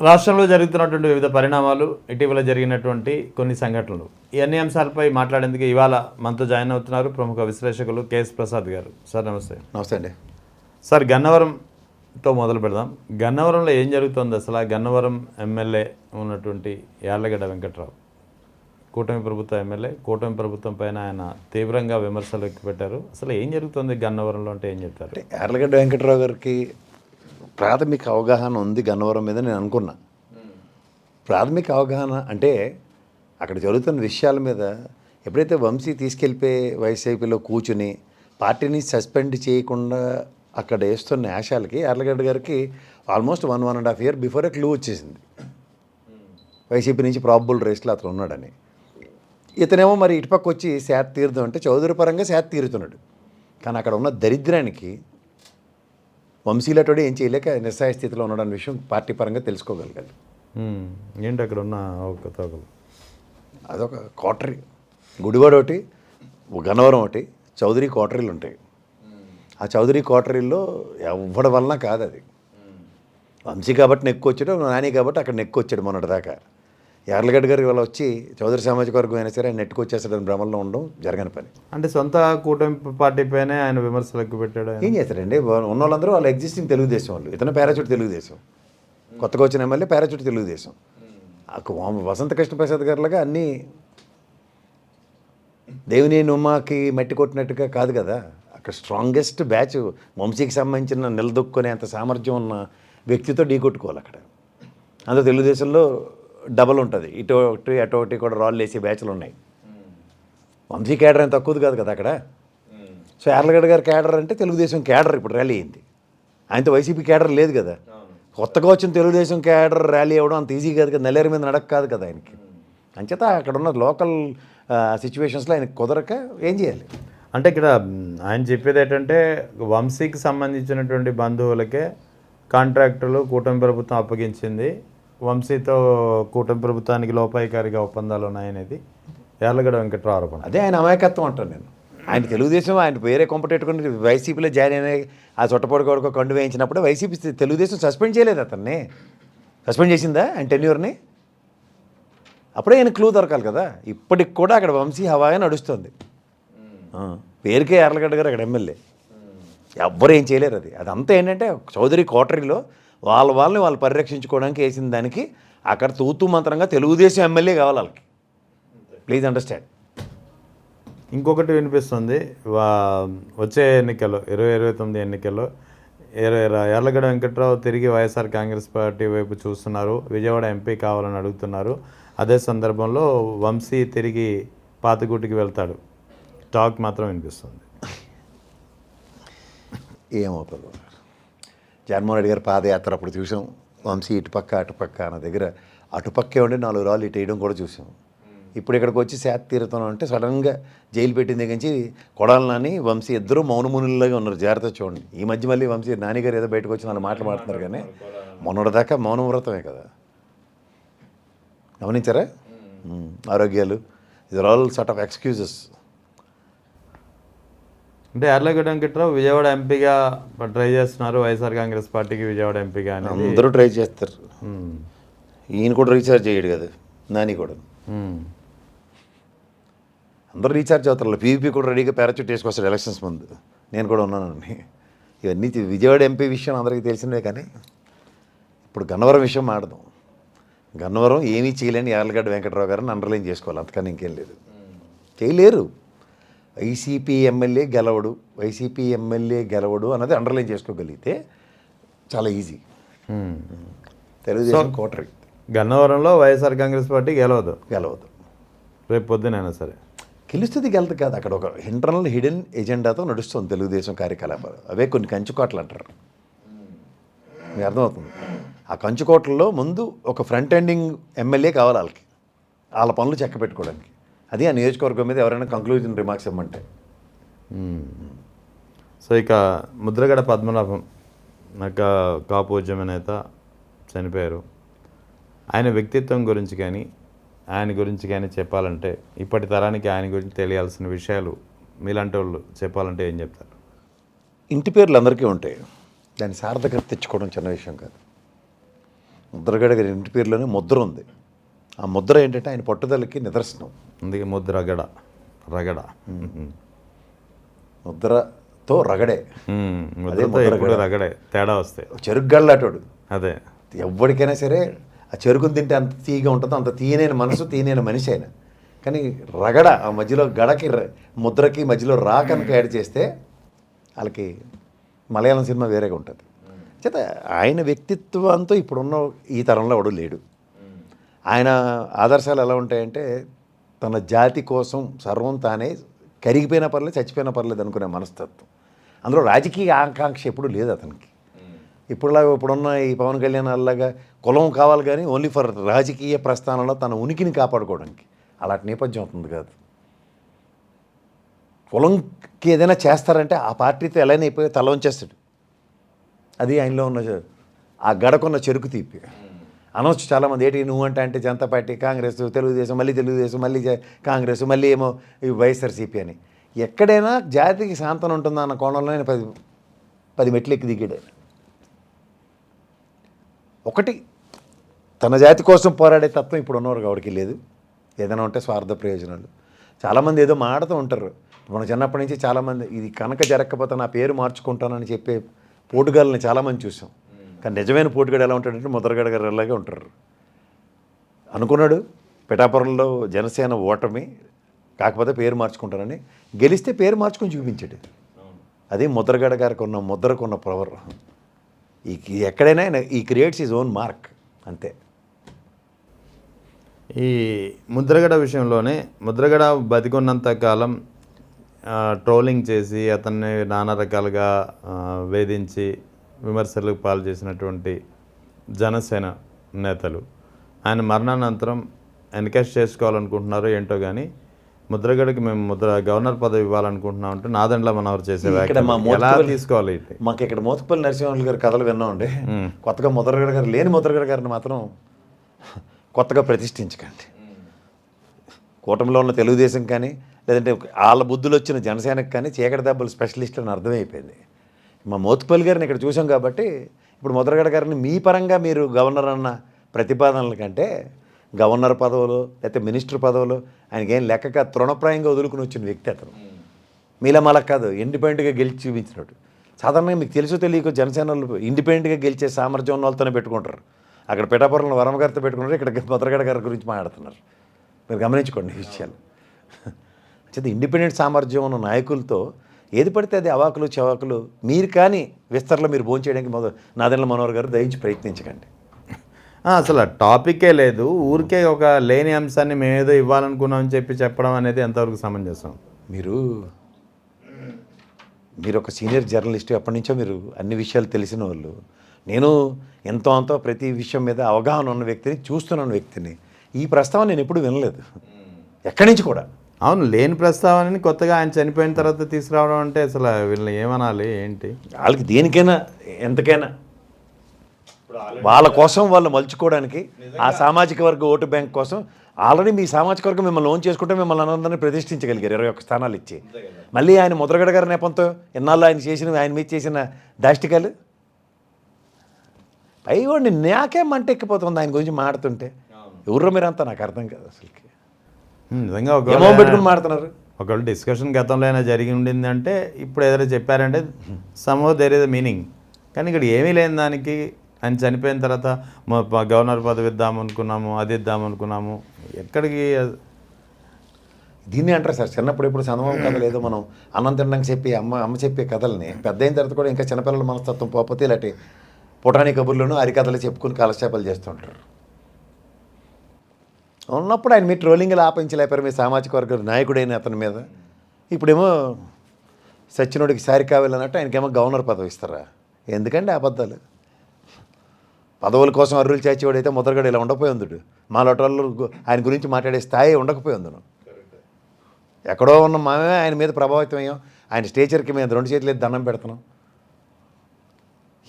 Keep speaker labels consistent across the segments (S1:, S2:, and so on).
S1: రాష్ట్రంలో జరుగుతున్నటువంటి వివిధ పరిణామాలు, ఇటీవల జరిగినటువంటి కొన్ని సంఘటనలు, ఈ అన్ని అంశాలపై మాట్లాడేందుకు ఇవాళ మనతో జాయిన్ అవుతున్నారు ప్రముఖ విశ్లేషకులు కేఎస్ ప్రసాద్ గారు. సార్ నమస్తే.
S2: నమస్తే అండి.
S1: సార్, గన్నవరంతో మొదలు పెడదాం. గన్నవరంలో ఏం జరుగుతుంది అసలు? ఆ గన్నవరం ఎమ్మెల్యే ఉన్నటువంటి యార్లగడ్డ వెంకట్రావు, కూటమి ప్రభుత్వ ఎమ్మెల్యే, కూటమి ప్రభుత్వం పైన ఆయన తీవ్రంగా విమర్శలు పెట్టారు. అసలు ఏం జరుగుతుంది గన్నవరంలో అంటే ఏం చెప్తారు?
S2: యార్లగడ్డ వెంకట్రావు గారికి ప్రాథమిక అవగాహన ఉంది గన్నవరం మీద నేను అనుకున్నా. ప్రాథమిక అవగాహన అంటే అక్కడ జరుగుతున్న విషయాల మీద ఎప్పుడైతే వంశీ తీసుకెళ్ళిపోయి వైసీపీలో కూర్చుని పార్టీని సస్పెండ్ చేయకుండా అక్కడ వేస్తున్న ఆశాలకి యార్లగడ్డ గారికి ఆల్మోస్ట్ 1.5 year బిఫోరే క్లూ వచ్చేసింది వైసీపీ నుంచి ప్రాబబుల్ రేస్లో అతను ఉన్నాడని. ఇతనేమో మరి ఇటుపక్క వచ్చి శాత తీరుదాం అంటే చౌదరి పరంగా శాత తీరుతున్నాడు. కానీ అక్కడ ఉన్న దరిద్రానికి వంశీలటోడే ఏం చేయలేక నిస్సహాయ స్థితిలో ఉన్నాడన్న విషయం పార్టీ పరంగా తెలుసుకోగలగాలి.
S1: ఏంటి అక్కడ ఉన్న అవకతవకలు?
S2: అదొక కోటరీ, గుడివాడ ఒకటి, గన్నవరం ఒకటి, చౌదరి కోటరీలు ఉంటాయి. ఆ చౌదరి కోటరీల్లో ఎవ్వడి వలన కాదు అది. వంశీ కాబట్టి నెక్కొచ్చాడు, నాని కాబట్టి అక్కడ నెక్కొచ్చాడు మొన్నటిదాకా. యార్లగడ్డ గారు ఇవాళ వచ్చి చౌదరి సామాజిక వర్గం అయినా సరే ఆయన నెట్టుకొచ్చేస్తాడని భ్రమంలో ఉండడం జరగని పని.
S1: అంటే సొంత కూటమి పార్టీ పైనే ఆయన విమర్శలు ఎక్కువ పెట్టాడు.
S2: ఏం చేస్తారండి, ఉన్న వాళ్ళందరూ వాళ్ళ ఎగ్జిస్టింగ్ తెలుగుదేశం వాళ్ళు. ఇతను పారాచూట్ తెలుగుదేశం, కొత్తగా వచ్చిన ఎమ్మెల్యే పారాచూట్ తెలుగుదేశం. వసంత కృష్ణ ప్రసాద్ గారిలాగా అన్నీ దేవుని నుమ్మాకి మట్టి కొట్టినట్టుగా కాదు కదా. అక్కడ స్ట్రాంగెస్ట్ బ్యాచ్ వంశీకి సంబంధించిన నిలదొక్కునే అంత సామర్థ్యం ఉన్న వ్యక్తితో ఢీ కొట్టుకోవాలి అక్కడ. అందులో తెలుగుదేశంలో డబల్ ఉంటుంది, ఇటు ఒకటి అటు ఒకటి కూడా రాళ్ళు వేసే బ్యాచ్లు ఉన్నాయి. వంశీ క్యాడర్ అని తక్కువది కాదు కదా అక్కడ. సో యార్లగడ్డ గారి క్యాడర్ అంటే తెలుగుదేశం క్యాడర్ ఇప్పుడు ర్యాలీ అయింది. ఆయనతో వైసీపీ క్యాడర్ లేదు కదా. కొత్తగా వచ్చిన తెలుగుదేశం క్యాడర్ ర్యాలీ అవ్వడం అంత ఈజీ కాదు కదా, నెల్లేరు మీద నడక కాదు కదా ఆయనకి. అంచేత అక్కడ ఉన్న లోకల్ సిచ్యువేషన్స్లో ఆయనకు కుదరక ఏం చేయాలి
S1: అంటే ఇక్కడ ఆయన చెప్పేది ఏంటంటే వంశీకి సంబంధించినటువంటి బంధువులకే కాంట్రాక్టులు కూటమి ప్రభుత్వం అప్పగించింది, వంశీతో కూటమి ప్రభుత్వానికి లోపాయికారిగా ఒప్పందాలు ఉన్నాయనేది యార్లగడ్డ వెంకట్రావు ఆరోపణ.
S2: అదే ఆయన అమాయకత్వం అంటాను నేను. ఆయన తెలుగుదేశం ఆయన వేరే కొంపటెట్టుకుని వైసీపీలో జాయిన్ అయిన ఆ చుట్టపొడి కొడుకు కండు వేయించినప్పుడు వైసీపీ తెలుగుదేశం సస్పెండ్ చేయలేదు అతన్ని. సస్పెండ్ చేసిందా ఆయన టెన్యూర్ని? అప్పుడే ఆయన క్లూ దొరకాలి కదా. ఇప్పటికి కూడా అక్కడ వంశీ హవాగా నడుస్తుంది. పేరుకే యార్లగడ్డ గారు అక్కడ ఎమ్మెల్యే, ఎవ్వరు ఏం చేయలేరు. అదంతా ఏంటంటే చౌదరి కోటరీలో వాళ్ళని వాళ్ళు పరిరక్షించుకోవడానికి వేసిన దానికి అక్కడ తూతూ మంత్రంగా తెలుగుదేశం ఎమ్మెల్యే కావాలి వాళ్ళకి. Please understand.
S1: ఇంకొకటి వినిపిస్తుంది, వచ్చే ఎన్నికల్లో 2029 ఎన్నికల్లో యార్లగడ్డ వెంకట్రావు తిరిగి వైఎస్ఆర్ కాంగ్రెస్ పార్టీ వైపు చూస్తున్నారు, విజయవాడ ఎంపీ కావాలని అడుగుతున్నారు. అదే సందర్భంలో వంశీ తిరిగి పాతగూటికి వెళ్తాడు టాక్ మాత్రం వినిపిస్తుంది.
S2: ఏమవుతుంది? జగన్మోహన్ రెడ్డి గారి పాదయాత్ర అప్పుడు చూసాం. వంశీ ఇటుపక్క అటుపక్క అన్న దగ్గర అటుపక్కే ఉండి 4 రాళ్ళు ఇటు వేయడం కూడా చూసాం. ఇప్పుడు ఇక్కడికి వచ్చి శాత తీరుతాం అంటే సడన్గా జైలు పెట్టిన దగ్గర నుంచి కొడాలి నాని వంశీ ఇద్దరు మౌనమునులాగా ఉన్నారు. జాగ్రత్త చూడండి. ఈ మధ్య మళ్ళీ వంశీ నానిగారు ఏదో బయటకు వచ్చి వాళ్ళు మాటలు మాడుతున్నారు, కానీ మొన్నటిదాకా మౌన వ్రతమే కదా. గమనించారా? ఆరోగ్యాలు, ఇది ఆల్ సార్ట్ ఆఫ్ ఎక్స్క్యూజెస్.
S1: అంటే యార్లగడ్డ వెంకట్రావు విజయవాడ ఎంపీగా ట్రై చేస్తున్నారు, వైఎస్ఆర్ కాంగ్రెస్ పార్టీకి విజయవాడ ఎంపీగా అని
S2: అందరూ ట్రై చేస్తారు. ఈయన కూడా రీఛార్జ్ చేయడు కదా, నాని కూడా. అందరూ రీఛార్జ్ అవుతారు. పీవీపీ కూడా రెడీగా పారాచూట్ వేసుకొస్తాడు ఎలక్షన్స్ ముందు. నేను కూడా ఉన్నానండి. ఇవన్నీ విజయవాడ ఎంపీ విషయం అందరికీ తెలిసినవే. కానీ ఇప్పుడు గన్నవరం విషయం మాడదాం. గన్నవరం ఏమీ చేయలేని యార్లగడ్డ వెంకట్రావు గారిని అండర్లైన్ చేసుకోవాలి, అంతకని ఇంకేం లేదు. చేయలేరు. వైసీపీ ఎమ్మెల్యే గెలవడు అన్నది అండర్లైన్ చేసుకోగలిగితే చాలా ఈజీ. తెలుగుదేశం కోటరీ
S1: గన్నవరంలో వైఎస్ఆర్ కాంగ్రెస్ పార్టీ గెలవదు రేపు పొద్దునైనా సరే.
S2: గెలుస్తుంది గెలదు కాదు, అక్కడ ఒక ఇంటర్నల్ హిడెన్ ఎజెండాతో నడుస్తుంది తెలుగుదేశం కార్యకలాపాలు. అవే కొన్ని కంచుకోటలు అంటారు. మీకు అర్థమవుతుంది. ఆ కంచుకోటల్లో ముందు ఒక ఫ్రంట్ ఎండింగ్ ఎమ్మెల్యే కావాలి వాళ్ళకి, వాళ్ళ పనులు చెక్క పెట్టుకోవడానికి. అది ఆ నియోజకవర్గం మీద ఎవరైనా కంక్లూజన్ రిమార్క్స్ ఇవ్వమంటే.
S1: సో ఇక ముద్రగడ పద్మనాభం కాపు ఉద్యమ నేత చనిపోయారు. ఆయన వ్యక్తిత్వం గురించి కానీ ఆయన గురించి కానీ చెప్పాలంటే, ఇప్పటి తరానికి ఆయన గురించి తెలియాల్సిన విషయాలు మీలాంటి వాళ్ళు చెప్పాలంటే ఏం చెప్తారు?
S2: ఇంటి పేర్లు అందరికీ ఉంటాయి, దాని సార్థకత తెచ్చుకోవడం చిన్న విషయం కాదు. ముద్రగడ గారి ఇంటి పేరులోనే ముద్ర ఉంది. ఆ ముద్ర ఏంటంటే ఆయన పట్టుదలకి నిదర్శనం.
S1: అందుకే ముద్ర రగడ రగడ
S2: ముద్రతో రగడే.
S1: ముద్రతో ఎప్పుడు రగడే, తేడా వస్తాయి.
S2: చెరుగ్గళ్ళాటోడు.
S1: అదే
S2: ఎవరికైనా సరే ఆ చెరుకుని తింటే అంత తీయగా ఉంటుందో అంత తీయనైన మనసు, తీయనైన మనిషి అయినా. కానీ రగడ, ఆ మధ్యలో గడకి ముద్రకి మధ్యలో రా కనుక యాడ్ చేస్తే వాళ్ళకి మలయాళం సినిమా వేరేగా ఉంటుంది. చేత ఆయన వ్యక్తిత్వంతో ఇప్పుడున్న ఈ తరంలో ఎవడు లేడు. ఆయన ఆదర్శాలు ఎలా ఉంటాయంటే తన జాతి కోసం సర్వం తానే కరిగిపోయినా పర్లేదు, చచ్చిపోయినా పర్లేదు అనుకునే మనస్తత్వం. అందులో రాజకీయ ఆకాంక్ష ఎప్పుడూ లేదు అతనికి. ఇప్పుడున్న ఈ పవన్ కళ్యాణ్ అలాగా కులం కావాలి కానీ ఓన్లీ ఫర్ రాజకీయ ప్రస్థానంలో తన ఉనికిని కాపాడుకోవడానికి. అలాంటి నేపథ్యం అవుతుంది కాదు. కులంకి ఏదైనా చేస్తారంటే ఆ పార్టీతో ఎలా అయిపోయి తల వంచేస్తాడు. అది ఆయనలో ఉన్న ఆ గడకున్న చెరుకు తీపి. అనవచ్చు చాలామంది, ఏంటి నువ్వు అంటే జనతా పార్టీ, కాంగ్రెస్, తెలుగుదేశం, మళ్ళీ కాంగ్రెస్, మళ్ళీ ఏమో వైఎస్ఆర్సీపీ అని. ఎక్కడైనా జాతికి శాంతం ఉంటుందా అన్న కోణంలో ఆయన 10 మెట్లు ఎక్కి దిగాడు. ఒకటి, తన జాతి కోసం పోరాడే తత్వం ఇప్పుడు ఉన్నవారు ఎవరికి లేదు. ఏదైనా ఉంటే స్వార్థ ప్రయోజనాలు. చాలామంది ఏదో మాడుతూ ఉంటారు. మన చిన్నప్పటి నుంచి చాలామంది ఇది కనుక జరగకపోతే నా పేరు మార్చుకుంటానని చెప్పే పోటుగాళ్ళని చాలామంది చూసాం. కానీ నిజమైన పోటుగాడు ఎలా ఉంటాడంటే ముద్రగడ గారు అలాగే ఉంటారు. అనుకున్నాడు పిఠాపురంలో జనసేన ఓటమి, కాకపోతే పేరు మార్చుకుంటానని, గెలిస్తే పేరు మార్చుకొని చూపించాడు. అది ముద్రగడ గారికి ఉన్న ముద్రకున్న పవర్. ఎక్కడైనా ఈ క్రియేట్స్ ఈజ్ ఓన్ మార్క్ అంతే.
S1: ఈ ముద్రగడ విషయంలోనే ముద్రగడ బతికున్నంత కాలం ట్రోలింగ్ చేసి అతన్ని నానా రకాలుగా వేధించి విమర్శలకు పాలు చేసినటువంటి జనసేన నేతలు ఆయన మరణానంతరం ఎన్కాష్ చేసుకోవాలనుకుంటున్నారో ఏంటో కానీ ముద్రగడకి మేము గవర్నర్ పదవి ఇవ్వాలనుకుంటున్నాం అంటే నాదెండ్ల మనోహర్ చేసే ఎలా తీసుకోవాలి?
S2: మాకు ఇక్కడ మోత్కుపల్లి నరసింహ గారి కథలు విన్నామండి. కొత్తగా ముద్రగడ గారు లేని ముద్రగడ గారిని మాత్రం కొత్తగా ప్రతిష్ఠించకండి. కూటమిలో ఉన్న తెలుగుదేశం కానీ లేదంటే వాళ్ళ బుద్ధులు వచ్చిన జనసేనకు కానీ చీకటి దెబ్బలు స్పెషలిస్ట్ అని అర్థమైపోయింది. మా మోత్కుపల్లి గారిని ఇక్కడ చూసాం కాబట్టి ఇప్పుడు ముద్రగడ గారిని మీ పరంగా మీరు గవర్నర్ అన్న ప్రతిపాదనల కంటే గవర్నర్ పదవులు లేకపోతే మినిస్టర్ పదవులు ఆయనకేం లెక్కక తృణప్రాయంగా వదులుకుని వచ్చిన వ్యక్తి అతను. మీలా మళ్ళా కాదు, ఇండిపెండెంట్గా గెలిచి చూపించినట్టు. సాధారణంగా మీకు తెలుసో తెలియక జనసేనలు ఇండిపెండెంట్గా గెలిచే సామర్థ్యం ఉన్న వాళ్ళతోనే పెట్టుకుంటారు. అక్కడ పిఠాపురంలో వరమ గారితో పెట్టుకున్నారు, ఇక్కడ ముద్రగడ గారి గురించి మాట్లాడుతున్నారు. మీరు గమనించుకోండి ఈ విషయాలు. అయితే ఇండిపెండెంట్ సామర్థ్యం ఉన్న నాయకులతో ఏది పడితే అది అవాకులు చవాకులు మీరు కానీ విస్తరలో మీరు భోంచేయడానికి నాదెండ్ల మనోహర్ గారు దయించి ప్రయత్నించకండి.
S1: అసలు టాపికే లేదు, ఊరికే ఒక లేని అంశాన్ని మేమేదో ఇవ్వాలనుకున్నామని చెప్పడం అనేది ఎంతవరకు సమంజసం?
S2: మీరు ఒక సీనియర్ జర్నలిస్ట్, ఎప్పటి నుంచో మీరు అన్ని విషయాలు తెలిసిన వాళ్ళు. నేను ఎంతో అంతో ప్రతి విషయం మీద అవగాహన ఉన్న వ్యక్తిని, చూస్తున్నాను వ్యక్తిని. ఈ ప్రస్తావన నేను ఎప్పుడు వినలేదు ఎక్కడి నుంచి కూడా.
S1: అవును, లేని ప్రస్తావనని కొత్తగా ఆయన చనిపోయిన తర్వాత తీసుకురావడం అంటే అసలు వీళ్ళని ఏమనాలి ఏంటి?
S2: వాళ్ళకి దేనికైనా ఎంతకైనా వాళ్ళ కోసం వాళ్ళు మలుచుకోవడానికి ఆ సామాజిక వర్గ ఓటు బ్యాంక్ కోసం ఆల్రెడీ మీ సామాజిక వర్గం మిమ్మల్ని లోన్ చేసుకుంటే మిమ్మల్ని అందరినీ ప్రతిష్ఠించగలిగారు 21 స్థానాలు ఇచ్చి. మళ్ళీ ఆయన ముద్రగడ గారి నెపంతో ఎన్నాళ్ళు ఆయన మీద చేసిన దాష్టికాలు పైవాడిని నాకే మంట ఎక్కిపోతుంది ఆయన గురించి మాడుతుంటే. ఎవరో మీరంతా నాకు అర్థం కాదు అసలుకి.
S1: నిజంగా
S2: పెట్టుకుని మాడుతున్నారు.
S1: ఒకవేళ డిస్కషన్ గతంలో అయినా జరిగి ఉండింది అంటే ఇప్పుడు ఏదైనా చెప్పారంటే somehow there is the meaning. కానీ ఇక్కడ ఏమీ లేని దానికి ఆయన చనిపోయిన తర్వాత గవర్నర్ పదవి ఇద్దామనుకున్నాము, అది ఇద్దామనుకున్నాము, ఎక్కడికి?
S2: దీన్ని అంటారు సార్ చిన్నప్పుడు ఇప్పుడు చందమామ కథలు ఏదో మనం అన్నం తినడానికి చెప్పి అమ్మ చెప్పే కథల్ని పెద్ద అయిన తర్వాత కూడా ఇంకా చిన్నపిల్లల మనస్తత్వం పోతే ఇలాంటి పుటానీ కబుర్లను అరికథలు చెప్పుకుని కాలక్షేపాలు చేస్తుంటారు. ఉన్నప్పుడు ఆయన మీ ట్రోలింగ్లు ఆపించలేపారు మీ సామాజిక వర్గ నాయకుడైన అతని మీద. ఇప్పుడేమో సచ్చినోడికి సారి కావాలన్నట్టు ఆయనకేమో గవర్నర్ పదవి ఇస్తారా? ఎందుకండి అబద్ధాలు? పదవుల కోసం అర్రులు చేర్చేవాడైతే ముద్రగడ ఇలా ఉండకపోయి ఉందుడు. మా లోటోళ్ళు ఆయన గురించి మాట్లాడే స్థాయి ఉండకపోయి ఉందును. ఎక్కడో ఉన్న మామే ఆయన మీద ప్రభావితం అయ్యాం. ఆయన స్టేచర్కి మేము 2 చేతులు దండం పెడుతున్నాం.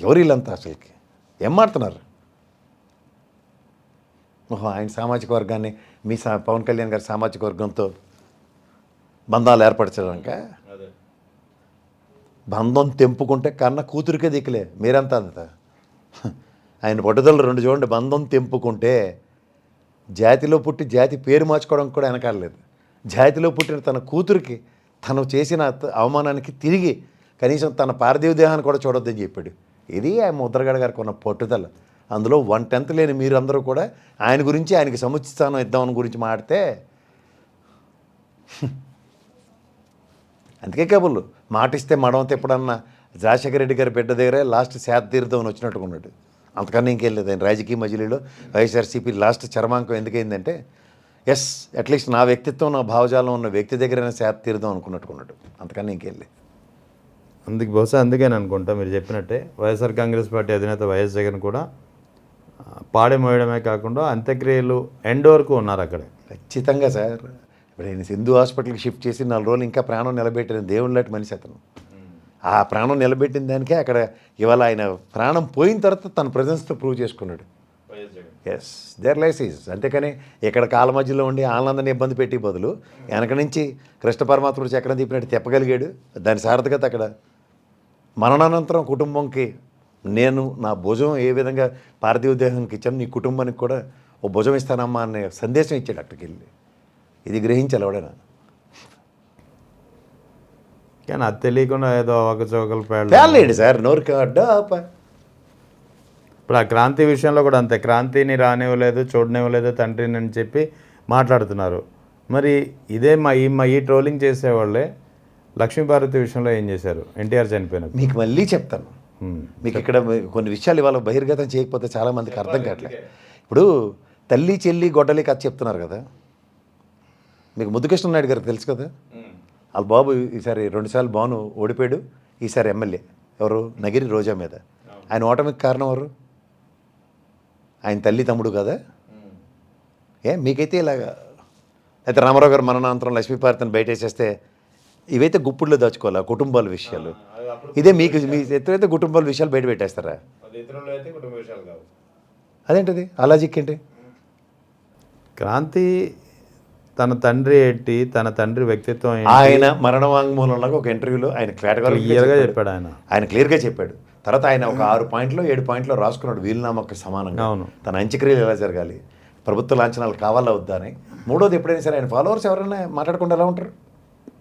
S2: ఎవరు వీళ్ళంతా అసలుకి ఏం మాడుతున్నారు? ఆయన సామాజిక వర్గాన్ని మీ పవన్ కళ్యాణ్ గారి సామాజిక వర్గంతో బంధాలు ఏర్పరచడానిక? బంధం తెంపుకుంటే కన్న కూతురికే దిక్కులే మీరంతా అంతా. ఆయన పట్టుదల రెండు చూడండి. బంధం తెంపుకుంటే జాతిలో పుట్టి జాతి పేరు మార్చుకోవడం కూడా వెనకాడలేదు. జాతిలో పుట్టిన తన కూతురికి తను చేసిన అవమానానికి తిరిగి కనీసం తన పార్థివ దేహాన్ని కూడా చూడొద్దని చెప్పాడు. ఇది ఆ ముద్రగడ గారికి ఉన్న పట్టుదల. అందులో 1/10 లేని మీరందరూ కూడా ఆయన గురించి, ఆయనకి సముచిత స్థానం ఇద్దామని గురించి మాడితే అందుకే కబుర్లు మాటిస్తే మడమ తిప్పడన్న రాజశేఖర రెడ్డి గారి బిడ్డ దగ్గరే లాస్ట్ శాత తీర్థం వచ్చినట్టుగా ఉన్నాడు. అంతకన్నా ఇంకేం లేదు. ఆయన రాజకీయ మజిలీలో వైఎస్ఆర్సీపీ లాస్ట్ చరమాంకం ఎందుకైందంటే ఎస్ అట్లీస్ట్ నా వ్యక్తిత్వం, నా భావజాలం ఉన్న వ్యక్తి దగ్గరైనా శాత తీర్థం అనుకున్నట్టుకున్నాడు. అంతకన్నా ఇంకేం లేదు.
S1: బహుశా అందుకని అనుకుంటా మీరు చెప్పినట్టే వైఎస్ఆర్ కాంగ్రెస్ పార్టీ అధినేత వైఎస్ జగన్ కూడా పాడే మోయడమే కాకుండా అంత్యక్రియలు ఎండ్ వరకు ఉన్నారు అక్కడే.
S2: ఖచ్చితంగా సార్. ఇప్పుడు ఆయన సింధు హాస్పిటల్కి షిఫ్ట్ చేసి 4 రోజులు ఇంకా ప్రాణం నిలబెట్టిన దేవుని లాంటి మనిషి అతను. ఆ ప్రాణం నిలబెట్టిన దానికే అక్కడ ఇవాళ ఆయన ప్రాణం పోయిన తర్వాత తన ప్రజెన్స్తో ప్రూవ్ చేసుకున్నాడు. Yes there life is. అంతేకాని ఇక్కడ కాల మధ్యలో ఉండి ఆనందాన్ని ఇబ్బంది పెట్టి బదులు వెనక నుంచి కృష్ణ పరమాత్ముడు చక్రం తిప్పినట్టు తిప్పగలిగాడు. దాని సార్థకత అక్కడ. మరణానంతరం కుటుంబంకి నేను నా భుజం ఏ విధంగా పార్థివ దేహానికి ఇచ్చాను, నీ కుటుంబానికి కూడా ఓ భుజం ఇస్తానమ్మా అనే సందేశం ఇచ్చాడు అక్కడికి వెళ్ళి. ఇది గ్రహించాలి ఎవడైనా.
S1: కానీ అది తెలియకుండా ఏదో ఒకచోకలు
S2: పేర్లేడు సార్ నోరు అడ్డా.
S1: ఇప్పుడు ఆ క్రాంతి విషయంలో కూడా అంతే. క్రాంతిని రానివ్వలేదు, చూడనివ్వలేదు తండ్రిని అని చెప్పి మాట్లాడుతున్నారు. మరి ఇదే ఈ ట్రోలింగ్ చేసేవాళ్ళే లక్ష్మీపార్వతి విషయంలో ఏం చేశారు ఎన్టీఆర్ చనిపోయినప్పుడు?
S2: మీకు మళ్ళీ చెప్తాను. మీకు ఇక్కడ కొన్ని విషయాలు ఇవాళ బహిర్గతం చేయకపోతే చాలామందికి అర్థం కావట్లేదు. ఇప్పుడు తల్లి చెల్లి గొడ్డలి కథ చెప్తున్నారు కదా. మీకు ముద్దుకృష్ణ నాయుడు గారికి తెలుసు కదా. వాళ్ళ బాబు ఈసారి 2 సార్లు బాను ఓడిపోయాడు. ఈసారి ఎమ్మెల్యే ఎవరు? నగిరి రోజా మీద. ఆయన ఓటమికి కారణం ఎవరు? ఆయన తల్లి తమ్ముడు కదా. మీకైతే ఇలాగా అయితే రామారావు గారు మరణాంతరం లక్ష్మీపార్వతిని బయట వేసేస్తే ఇవైతే గుప్పుడులో దాచుకోవాలి ఆ కుటుంబాల విషయాలు. ఇదే మీకు మీ ఎత్తులైతే కుటుంబాల విషయాలు బయట పెట్టేస్తారా? అదేంటిది ఆ లాజిక్ ఏంటి?
S1: క్రాంతి తన తండ్రి ఏంటి, తన తండ్రి వ్యక్తిత్వం ఏంటి,
S2: ఆయన మరణ వాంగ్మూలంలో ఒక ఇంటర్వ్యూలో ఆయన
S1: క్లియర్గా చెప్పాడు.
S2: ఆయన క్లియర్గా చెప్పాడు. తర్వాత ఆయన ఒక 6 పాయింట్లో 7 పాయింట్లో రాసుకున్నాడు వీలునామాకి సమానంగా.
S1: అవును.
S2: తన అంత్యక్రియలు ఎలా జరగాలి, ప్రభుత్వ లాంఛనాలు కావాలా వద్దా అని. 3వది ఎప్పుడైనా సరే ఆయన ఫాలోవర్స్ ఎవరైనా మాట్లాడకుండా ఎలా ఉంటారు?